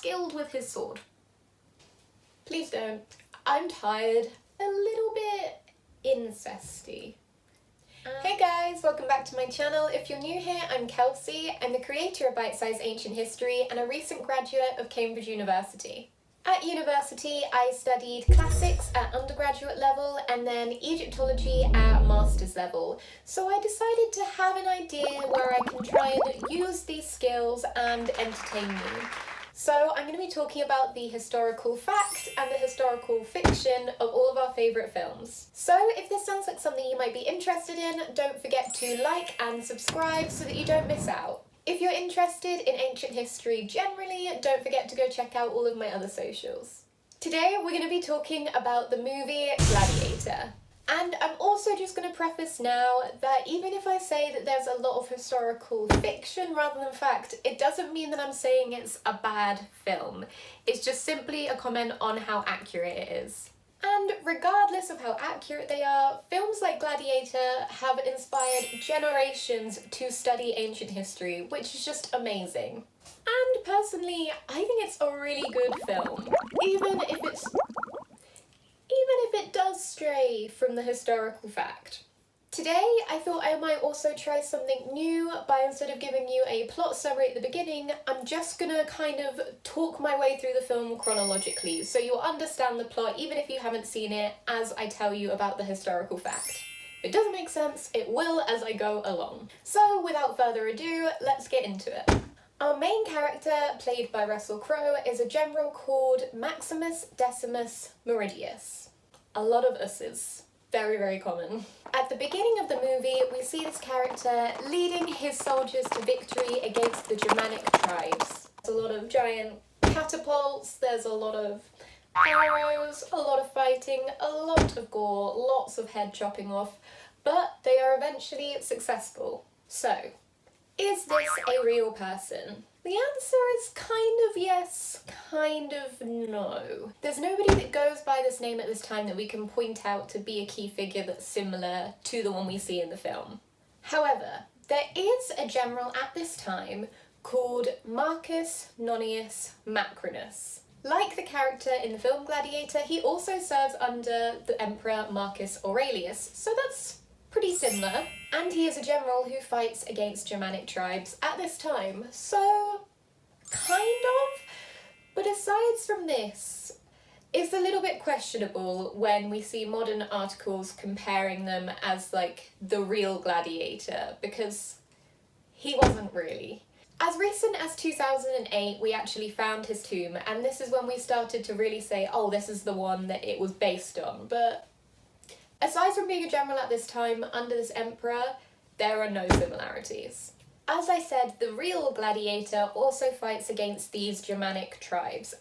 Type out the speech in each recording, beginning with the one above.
skilled with his sword. Please don't. I'm tired. A little bit incesty. Hey guys, welcome back to my channel. If you're new here, I'm Kelsey. I'm the creator of Bite Size Ancient History and a recent graduate of Cambridge University. At university, I studied classics at undergraduate level and then Egyptology at master's level. So I decided to have an idea where I can try and use these skills and entertain you. So I'm going to be talking about the historical fact and the historical fiction of all of our favourite films. So if this sounds like something you might be interested in, don't forget to like and subscribe so that you don't miss out. If you're interested in ancient history generally, don't forget to go check out all of my other socials. Today we're going to be talking about the movie Gladiator. And I'm also just going to preface now that even if I say that there's a lot of historical fiction rather than fact, it doesn't mean that I'm saying it's a bad film. It's just simply a comment on how accurate it is. And regardless of how accurate they are, films like Gladiator have inspired generations to study ancient history, which is just amazing. And personally, I think it's a really good film, even if it does stray from the historical fact. Today, I thought I might also try something new by, instead of giving you a plot summary at the beginning, I'm just gonna kind of talk my way through the film chronologically, so you'll understand the plot even if you haven't seen it as I tell you about the historical fact. If it doesn't make sense, it will as I go along. So without further ado, let's get into it. Our main character, played by Russell Crowe, is a general called Maximus Decimus Meridius. A lot of us's. Very, very common. At the beginning of the movie, we see this character leading his soldiers to victory against the Germanic tribes. There's a lot of giant catapults, there's a lot of arrows, a lot of fighting, a lot of gore, lots of head chopping off, but they are eventually successful. So, is this a real person? The answer is kind of yes, kind of no. There's nobody that goes by this name at this time that we can point out to be a key figure that's similar to the one we see in the film. However, there is a general at this time called Marcus Nonius Macrinus. Like the character in the film Gladiator, he also serves under the Emperor Marcus Aurelius, so that's pretty similar. And he is a general who fights against Germanic tribes at this time, so kind of. But aside from this, it's a little bit questionable when we see modern articles comparing them as like the real Gladiator, because he wasn't really. As recent as 2008, we actually found his tomb, and this is when we started to really say, oh, this is the one that it was based on. But aside from being a general at this time under this emperor, there are no similarities. As I said, the real Gladiator also fights against these Germanic tribes,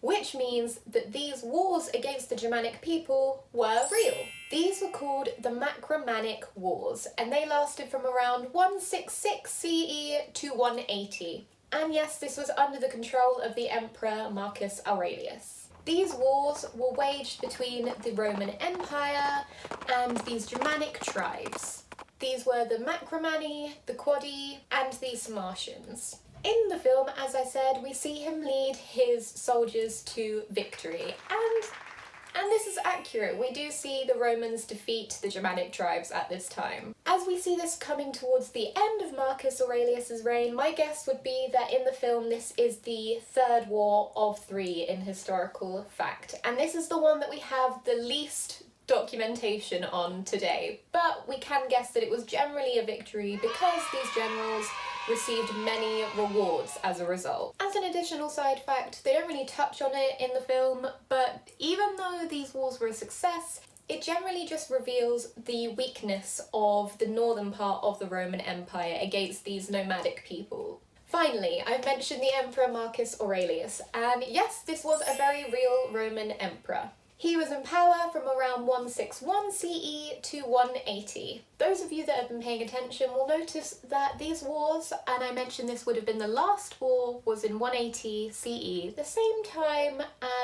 which means that these wars against the Germanic people were real. These were called the Germanic Wars, and they lasted from around 166 CE to 180. And yes, this was under the control of the Emperor Marcus Aurelius. These wars were waged between the Roman Empire and these Germanic tribes. These were the Macromani, the Quadi, and the Sarmatians. In the film, as I said, we see him lead his soldiers to victory, and this is accurate. We do see the Romans defeat the Germanic tribes at this time. As we see this coming towards the end of Marcus Aurelius's reign, my guess would be that in the film this is the third war of three in historical fact, and this is the one that we have the least documentation on today, but we can guess that it was generally a victory because these generals received many rewards as a result. As an additional side fact, they don't really touch on it in the film, but even though these wars were a success, it generally just reveals the weakness of the northern part of the Roman Empire against these nomadic people. Finally, I've mentioned the Emperor Marcus Aurelius, and yes, this was a very real Roman emperor. He was in power from around 161 CE to 180. Those of you that have been paying attention will notice that these wars, and I mentioned this would have been the last war, was in 180 CE, the same time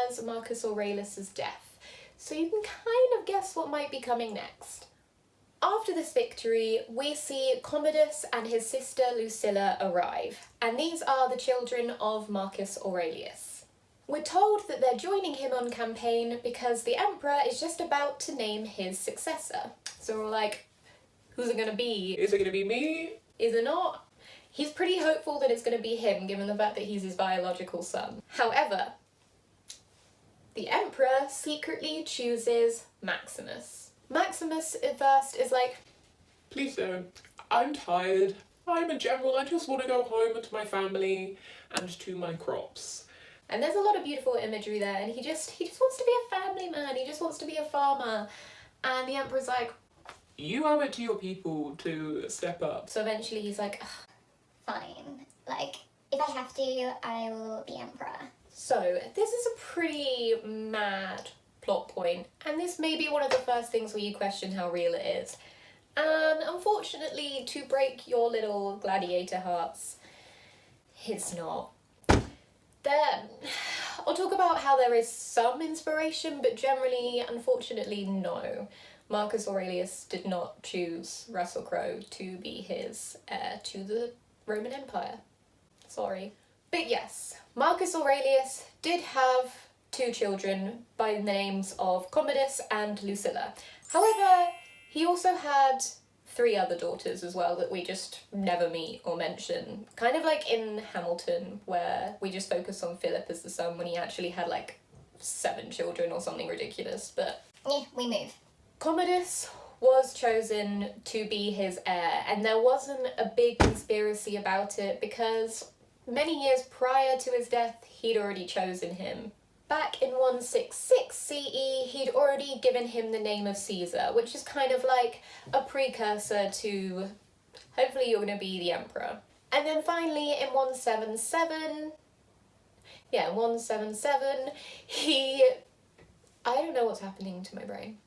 as Marcus Aurelius's death. So you can kind of guess what might be coming next. After this victory, we see Commodus and his sister Lucilla arrive, and these are the children of Marcus Aurelius. We're told that they're joining him on campaign because the emperor is just about to name his successor. So we're like, who's it gonna be? Is it gonna be me? Is it not? He's pretty hopeful that it's gonna be him, given the fact that he's his biological son. However, the emperor secretly chooses Maximus. Maximus at first is like, Please don't. I'm tired. I'm a general. I just want to go home to my family and to my crops. and there's a lot of beautiful imagery there, and he just wants to be a family man, he just wants to be a farmer. And the emperor's like, You owe it to your people to step up. so eventually he's like, ugh. Fine. Like, if I have to, I will be emperor. So this is a pretty mad plot point, and this may be one of the first things where you question how real it is. And unfortunately, to break your little gladiator hearts, it's not. I'll talk about how there is some inspiration, but generally, unfortunately, no. Marcus Aurelius did not choose Russell Crowe to be his heir to the Roman Empire. Sorry. But yes, Marcus Aurelius did have 2 children by the names of Commodus and Lucilla. However, he also had 3 other daughters as well that we just never meet or mention. Kind of like in Hamilton, where we just focus on Philip as the son when he actually had like 7 children or something ridiculous. But Yeah, we move. Commodus was chosen to be his heir, and there wasn't a big conspiracy about it because many years prior to his death, he'd already chosen him. Back in 166 CE, he'd already given him the name of Caesar, which is kind of like a precursor to, hopefully you're going to be the emperor. And then finally in 177, I don't know what's happening to my brain.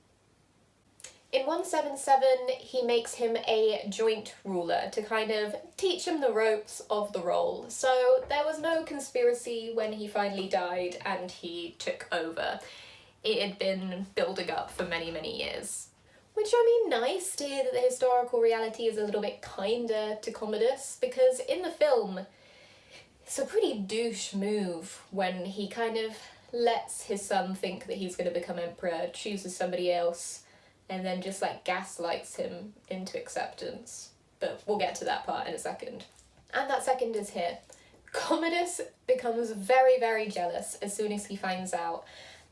In 177, he makes him a joint ruler to kind of teach him the ropes of the role. So there was no conspiracy when he finally died and he took over. It had been building up for many, many years. Which, I mean, nice to hear that the historical reality is a little bit kinder to Commodus, because in the film, it's a pretty douche move when he kind of lets his son think that he's going to become emperor, chooses somebody else, and then just like gaslights him into acceptance. But we'll get to that part in a second. And that second is here. Commodus becomes very, very jealous as soon as he finds out.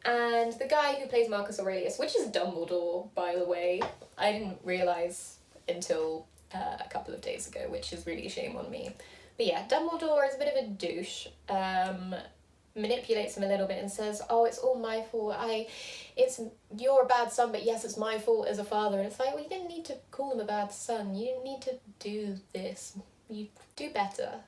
And the guy who plays Marcus Aurelius, which is Dumbledore, by the way, I didn't realise until a couple of days ago, which is really a shame on me. But yeah, Dumbledore is a bit of a douche. Manipulates him a little bit and says, oh, it's all my fault, you're a bad son, but yes, it's my fault as a father. And it's like, well, you didn't need to call him a bad son, you didn't need to do this, you do better.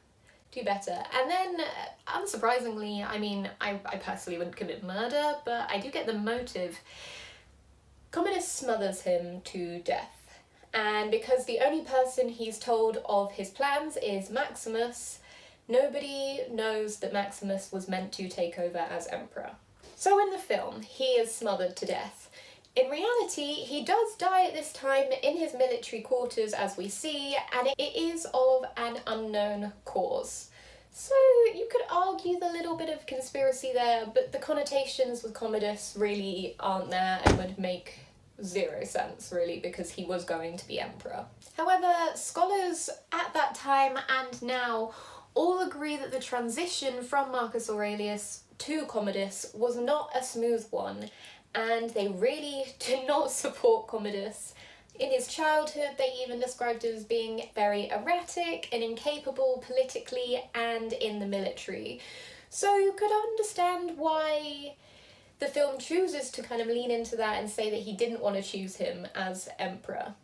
And then, unsurprisingly, I mean, I personally wouldn't commit murder, but I do get the motive. Commodus smothers him to death, and because the only person he's told of his plans is Maximus, nobody knows that Maximus was meant to take over as emperor. So in the film, he is smothered to death. In reality, he does die at this time in his military quarters, as we see, and it is of an unknown cause. So you could argue the little bit of conspiracy there, but the connotations with Commodus really aren't there and would make 0 sense, really, because he was going to be emperor. However, scholars at that time and now all agree that the transition from Marcus Aurelius to Commodus was not a smooth one, and they really did not support Commodus. In his childhood, they even described him as being very erratic and incapable politically and in the military. So you could understand why the film chooses to kind of lean into that and say that he didn't want to choose him as emperor.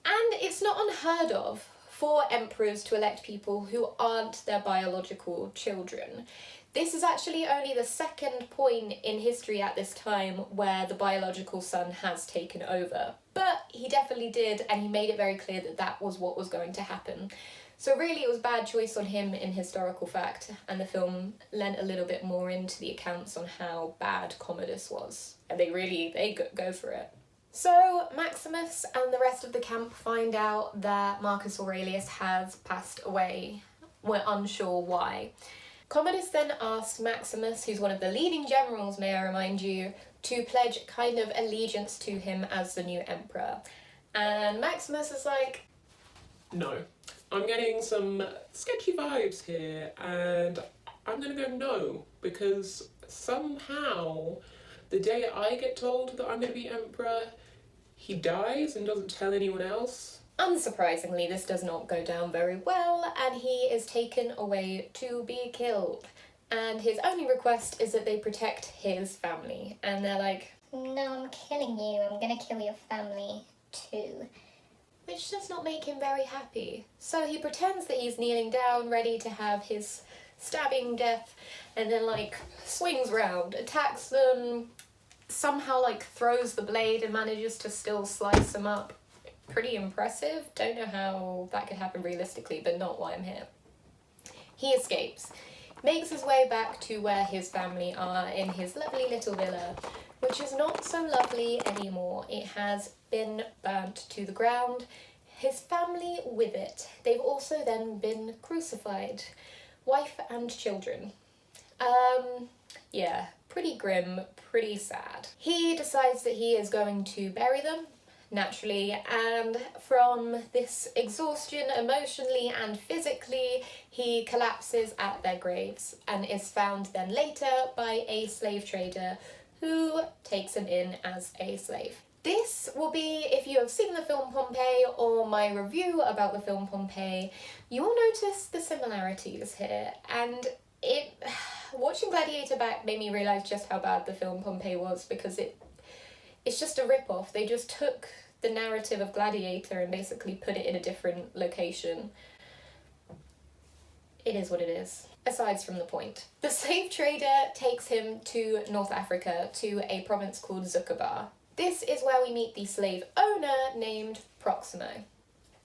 And it's not unheard of for emperors to elect people who aren't their biological children. This is actually only the second point in history at this time where the biological son has taken over. But he definitely did, and he made it very clear that that was what was going to happen. So really it was bad choice on him in historical fact, and the film lent a little bit more into the accounts on how bad Commodus was. And they go for it. So Maximus and the rest of the camp find out that Marcus Aurelius has passed away. We're unsure why. Commodus then asks Maximus, who's one of the leading generals, may I remind you, to pledge kind of allegiance to him as the new emperor. And Maximus is like, No. I'm getting some sketchy vibes here, and I'm gonna go no, because somehow the day I get told that I'm gonna be emperor, he dies and doesn't tell anyone else. unsurprisingly, this does not go down very well, and he is taken away to be killed. And his only request is that they protect his family. And they're like, No, I'm killing you. I'm gonna kill your family too. which does not make him very happy. So he pretends that he's kneeling down, ready to have his stabbing death, and then like swings round, attacks them, somehow like throws the blade and manages to still slice them up. Pretty impressive. Don't know how that could happen realistically, but not why I'm here. He escapes, makes his way back to where his family are in his lovely little villa, which is not so lovely anymore. It has been burnt to the ground, his family with it. They've also then been crucified, wife and children. Yeah, pretty grim, pretty sad. He decides that he is going to bury them, naturally, and from this exhaustion emotionally and physically, he collapses at their graves and is found then later by a slave trader who takes him in as a slave. This will be, if you have seen the film Pompeii or my review about the film Pompeii, you will notice the similarities here, and watching Gladiator back made me realise just how bad the film Pompeii was, because it's just a rip-off. They just took the narrative of Gladiator and basically put it in a different location. It is what it is. Aside from the point. The slave trader takes him to North Africa, to a province called Zuccobar. This is where we meet the slave owner named Proximo.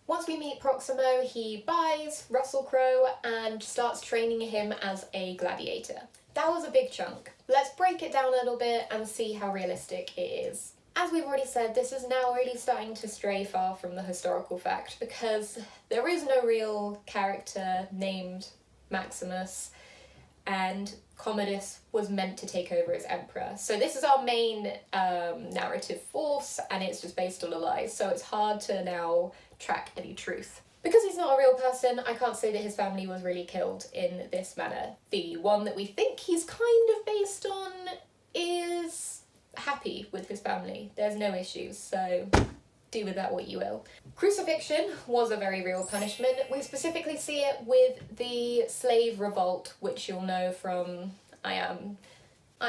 Once we meet Proximo, he buys Russell Crowe and starts training him as a gladiator. That was a big chunk. Let's break it down a little bit and see how realistic it is. As we've already said, this is now really starting to stray far from the historical fact, because there is no real character named Maximus, and Commodus was meant to take over as emperor. So this is our main narrative force, and it's just based on a lie, so it's hard to now track any truth. Because he's not a real person, I can't say that his family was really killed in this manner. The one that we think he's kind of based on is happy with his family. There's no issues, so do with that what you will. Crucifixion was a very real punishment. We specifically see it with the slave revolt, which you'll know from I'm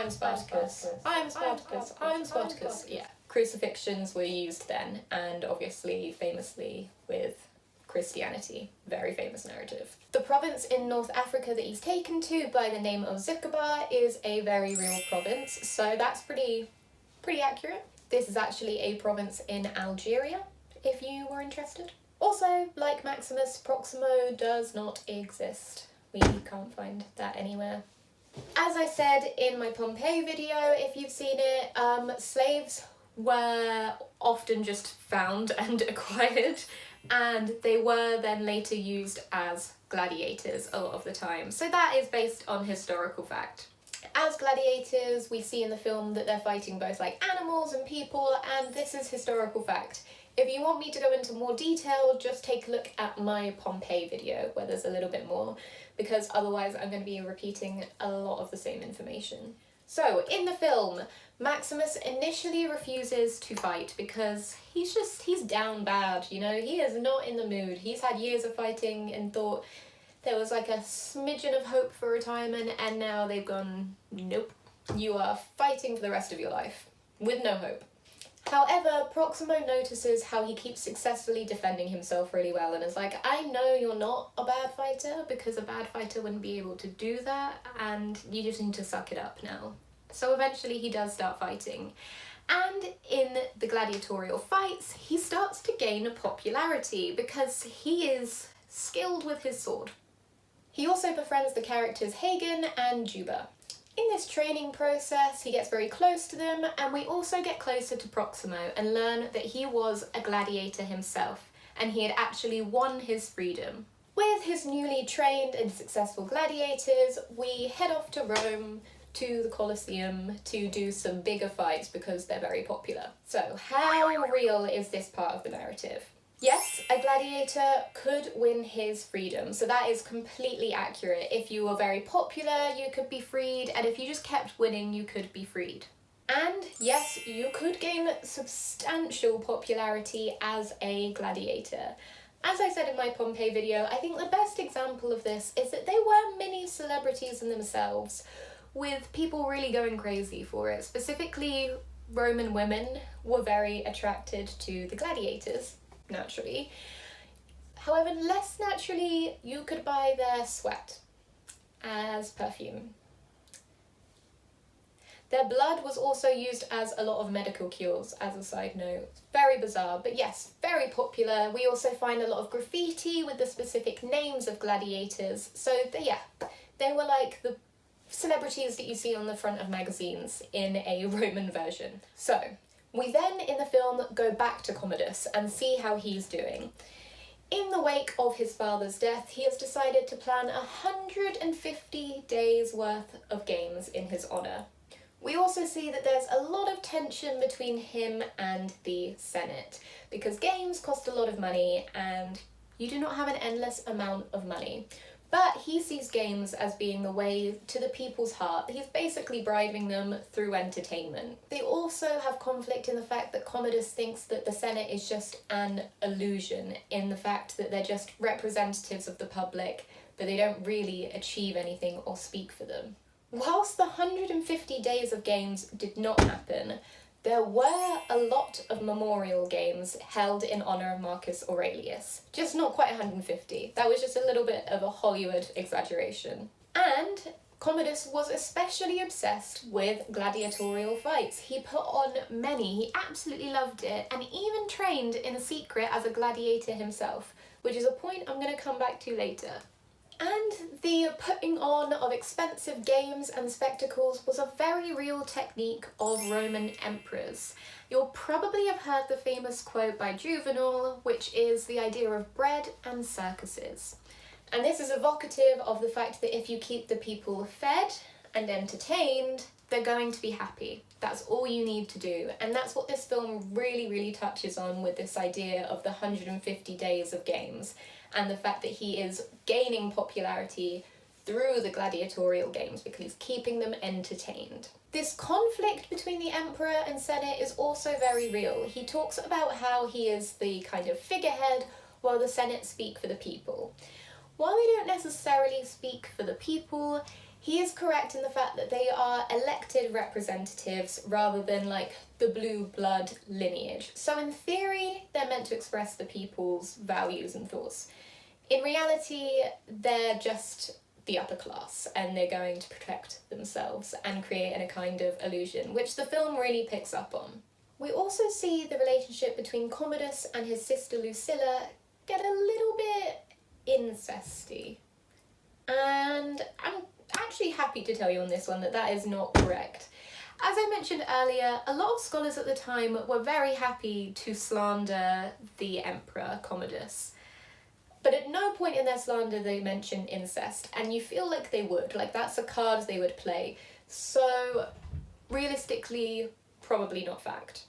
Spartacus. I'm Spartacus. Yeah. Crucifixions were used then, and obviously famously with Christianity. Very famous narrative. The province in North Africa that he's taken to by the name of Zuccobar is a very real province, so that's pretty accurate. This is actually a province in Algeria, if you were interested. Also, like Maximus, Proximo does not exist. We can't find that anywhere. As I said in my Pompeii video, if you've seen it, slaves were often just found and acquired, and they were then later used as gladiators a lot of the time. So that is based on historical fact. As gladiators, we see in the film that they're fighting both like animals and people, and this is historical fact. If you want me to go into more detail, just take a look at my Pompeii video where there's a little bit more, because otherwise I'm going to be repeating a lot of the same information. So, in the film, Maximus initially refuses to fight because he's down bad, you know? He is not in the mood. He's had years of fighting and thought there was like a smidgen of hope for retirement, and now they've gone, nope, you are fighting for the rest of your life with no hope. However, Proximo notices how he keeps successfully defending himself really well and is like, I know you're not a bad fighter, because a bad fighter wouldn't be able to do that, and you just need to suck it up now. So eventually he does start fighting, and in the gladiatorial fights, he starts to gain popularity because he is skilled with his sword. He also befriends the characters Hagen and Juba. In this training process, he gets very close to them, and we also get closer to Proximo and learn that he was a gladiator himself, and he had actually won his freedom. With his newly trained and successful gladiators, we head off to Rome, to the Coliseum, to do some bigger fights because they're very popular. So, how real is this part of the narrative? Yes, a gladiator could win his freedom, so that is completely accurate. If you were very popular, you could be freed, and if you just kept winning, you could be freed. And yes, you could gain substantial popularity as a gladiator. As I said in my Pompeii video, I think the best example of this is that they were mini celebrities in themselves, with people really going crazy for it. Specifically, Roman women were very attracted to the gladiators. Naturally. However, less naturally, you could buy their sweat as perfume. Their blood was also used as a lot of medical cures, as a side note. Very bizarre, but yes, very popular. We also find a lot of graffiti with the specific names of gladiators. So they were like the celebrities that you see on the front of magazines in a Roman version. So, we then, in the film, go back to Commodus and see how he's doing. In the wake of his father's death, he has decided to plan 150 days worth of games in his honour. We also see that there's a lot of tension between him and the Senate, because games cost a lot of money and you do not have an endless amount of money. But he sees games as being the way to the people's heart. He's basically bribing them through entertainment. They also have conflict in the fact that Commodus thinks that the Senate is just an illusion, in the fact that they're just representatives of the public, but they don't really achieve anything or speak for them. Whilst the 150 days of games did not happen, there were a lot of memorial games held in honour of Marcus Aurelius. Just not quite 150. That was just a little bit of a Hollywood exaggeration. And Commodus was especially obsessed with gladiatorial fights. He put on many, he absolutely loved it, and even trained in a secret as a gladiator himself, which is a point I'm going to come back to later. And the putting on of expensive games and spectacles was a very real technique of Roman emperors. You'll probably have heard the famous quote by Juvenal, which is the idea of bread and circuses. And this is evocative of the fact that if you keep the people fed and entertained, they're going to be happy. That's all you need to do. And that's what this film really, really touches on with this idea of the 150 days of games, and the fact that he is gaining popularity through the gladiatorial games because he's keeping them entertained. This conflict between the emperor and senate is also very real. He talks about how he is the kind of figurehead while the senate speak for the people. While they don't necessarily speak for the people, he is correct in the fact that they are elected representatives rather than like the blue blood lineage. So in theory, they're meant to express the people's values and thoughts. In reality, they're just the upper class and they're going to protect themselves and create a kind of illusion, which the film really picks up on. We also see the relationship between Commodus and his sister Lucilla get a little bit incesty. And I'm actually happy to tell you on this one that that is not correct. As I mentioned earlier, a lot of scholars at the time were very happy to slander the emperor Commodus. But at no point in their slander they mention incest, and you feel like they would, like that's a card they would play. So realistically, probably not fact.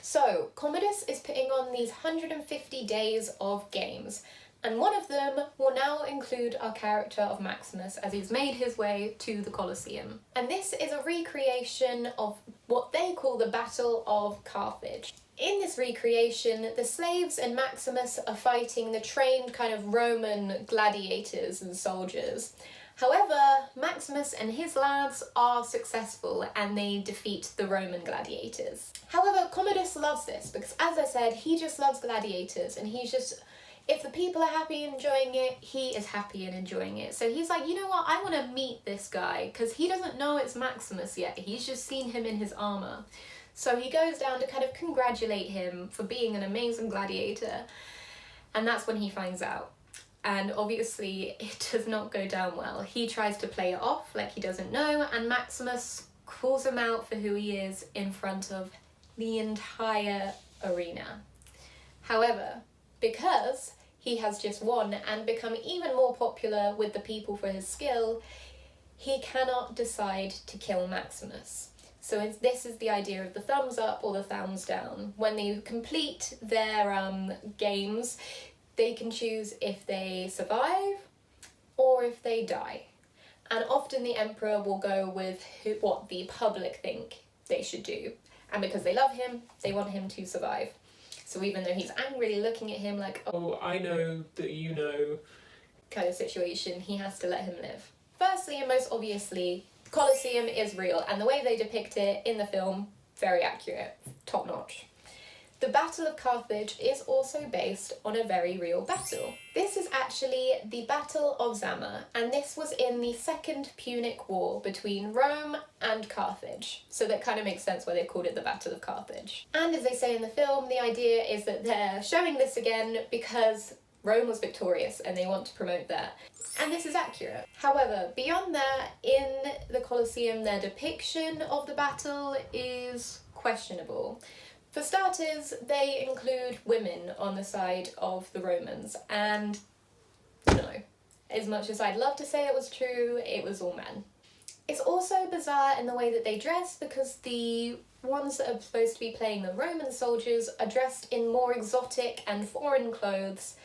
So Commodus is putting on these 150 days of games, and one of them will now include our character of Maximus as he's made his way to the Coliseum. And this is a recreation of what they call the Battle of Carthage. In this recreation, the slaves and Maximus are fighting the trained kind of Roman gladiators and soldiers. However, Maximus and his lads are successful and they defeat the Roman gladiators. However, Commodus loves this because, as I said, he just loves gladiators and he's just, if the people are happy and enjoying it, he is happy and enjoying it. So he's like, you know what, I want to meet this guy because he doesn't know it's Maximus yet. He's just seen him in his armour. So he goes down to kind of congratulate him for being an amazing gladiator. And that's when he finds out. and obviously it does not go down well. He tries to play it off like he doesn't know, and Maximus calls him out for who he is in front of the entire arena. However, because he has just won and become even more popular with the people for his skill, he cannot decide to kill Maximus. So this is the idea of the thumbs up or the thumbs down. When they complete their games, they can choose if they survive or if they die. And often the emperor will go with what the public think they should do. And because they love him, they want him to survive. So even though he's angrily looking at him like, oh, I know that you know, kind of situation, he has to let him live. Firstly and most obviously, the Coliseum is real, and the way they depict it in the film, very accurate, top notch. The Battle of Carthage is also based on a very real battle. This is actually the Battle of Zama, and this was in the Second Punic War between Rome and Carthage. So that kind of makes sense why they called it the Battle of Carthage. And as they say in the film, the idea is that they're showing this again because Rome was victorious and they want to promote that. And this is accurate. However, beyond that, in the Colosseum, their depiction of the battle is questionable. For starters, they include women on the side of the Romans, and no, as much as I'd love to say it was true, it was all men. It's also bizarre in the way that they dress, because the ones that are supposed to be playing the Roman soldiers are dressed in more exotic and foreign clothes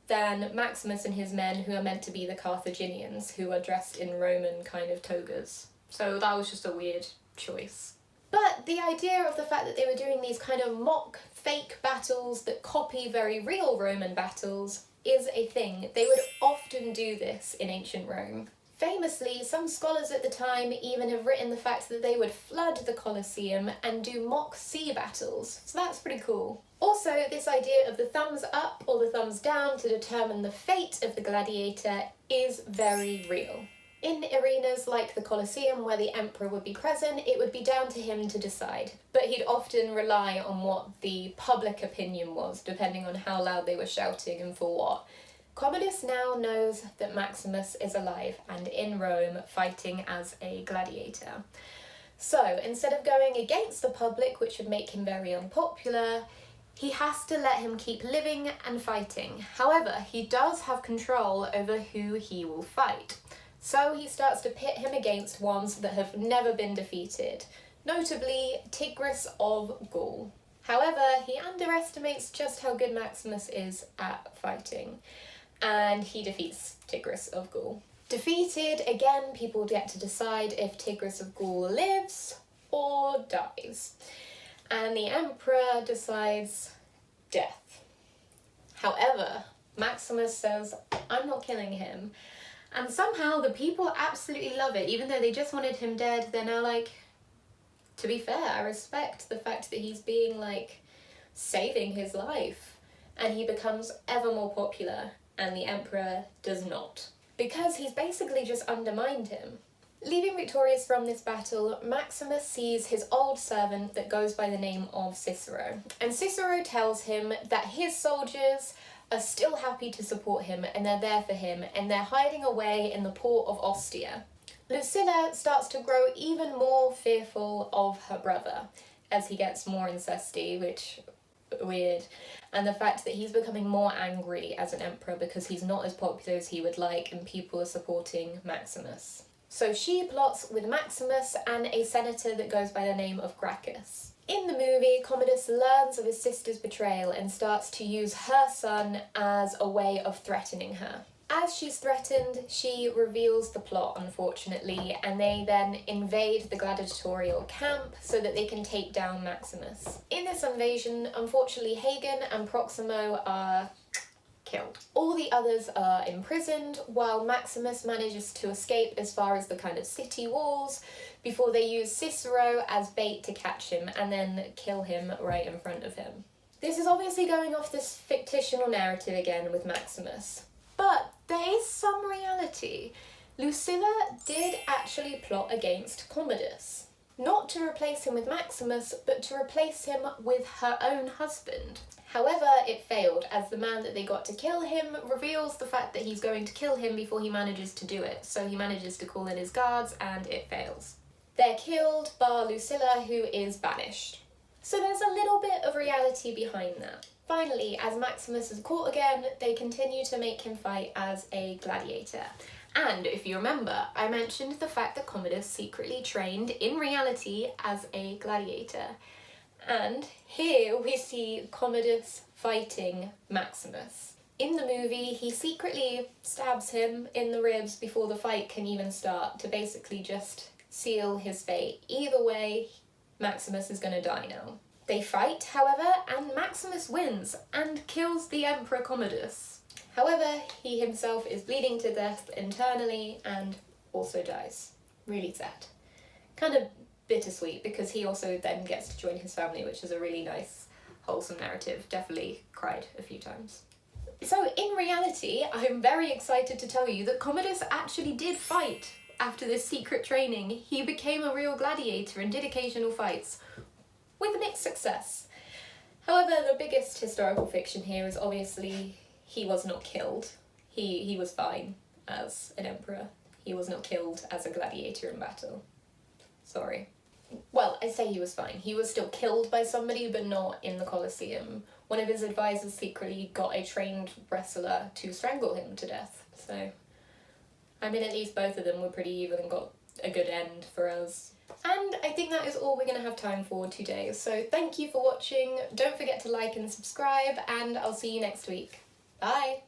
than Maximus and his men, who are meant to be the Carthaginians, who are dressed in Roman kind of togas. So that was just a weird choice. But the idea of the fact that they were doing these kind of mock fake battles that copy very real Roman battles is a thing. They would often do this in ancient Rome. Famously, some scholars at the time even have written the fact that they would flood the Colosseum and do mock sea battles. So that's pretty cool. Also, this idea of the thumbs up or the thumbs down to determine the fate of the gladiator is very real. In arenas like the Colosseum, where the emperor would be present, it would be down to him to decide. But he'd often rely on what the public opinion was, depending on how loud they were shouting and for what. Commodus now knows that Maximus is alive and in Rome fighting as a gladiator. So, instead of going against the public, which would make him very unpopular, he has to let him keep living and fighting. However, he does have control over who he will fight. So he starts to pit him against ones that have never been defeated, notably Tigris of Gaul. However, he underestimates just how good Maximus is at fighting, and he defeats Tigris of Gaul. Defeated, again, people get to decide if Tigris of Gaul lives or dies, and the emperor decides death. However, Maximus says, I'm not killing him. And somehow the people absolutely love it. Even though they just wanted him dead, they're now like, to be fair, I respect the fact that he's being like, saving his life. And he becomes ever more popular, and the emperor does not. Because he's basically just undermined him. Leaving victorious from this battle, Maximus sees his old servant that goes by the name of Cicero. And Cicero tells him that his soldiers are still happy to support him and they're there for him, and they're hiding away in the port of Ostia. Lucilla starts to grow even more fearful of her brother as he gets more incesty, which weird, and the fact that he's becoming more angry as an emperor because he's not as popular as he would like and people are supporting Maximus. So she plots with Maximus and a senator that goes by the name of Gracchus. In the movie, Commodus learns of his sister's betrayal and starts to use her son as a way of threatening her. As she's threatened, she reveals the plot, unfortunately, and they then invade the gladiatorial camp so that they can take down Maximus. In this invasion, unfortunately, Hagen and Proximo are killed. All the others are imprisoned, while Maximus manages to escape as far as the kind of city walls before they use Cicero as bait to catch him and then kill him right in front of him. This is obviously going off this fictional narrative again with Maximus, but there is some reality. Lucilla did actually plot against Commodus. Not to replace him with Maximus, but to replace him with her own husband. However, it failed, as the man that they got to kill him reveals the fact that he's going to kill him before he manages to do it. So he manages to call in his guards and it fails. They're killed, bar Lucilla, who is banished. So there's a little bit of reality behind that. Finally, as Maximus is caught again, they continue to make him fight as a gladiator. And if you remember, I mentioned the fact that Commodus secretly trained in reality as a gladiator. And here we see Commodus fighting Maximus. In the movie, he secretly stabs him in the ribs before the fight can even start to basically just seal his fate. Either way, Maximus is going to die now. They fight, however, and Maximus wins and kills the Emperor Commodus. However, he himself is bleeding to death internally and also dies. Really sad. Kind of bittersweet, because he also then gets to join his family, which is a really nice, wholesome narrative. Definitely cried a few times. So in reality, I'm very excited to tell you that Commodus actually did fight after this secret training. He became a real gladiator and did occasional fights, with mixed success. However, the biggest historical fiction here is obviously he was not killed. He was fine as an emperor. He was not killed as a gladiator in battle. Sorry. Well, I say he was fine. He was still killed by somebody, but not in the Coliseum. One of his advisors secretly got a trained wrestler to strangle him to death. So, I mean, at least both of them were pretty evil and got a good end for us. And I think that is all we're going to have time for today. So thank you for watching. Don't forget to like and subscribe, and I'll see you next week. Bye!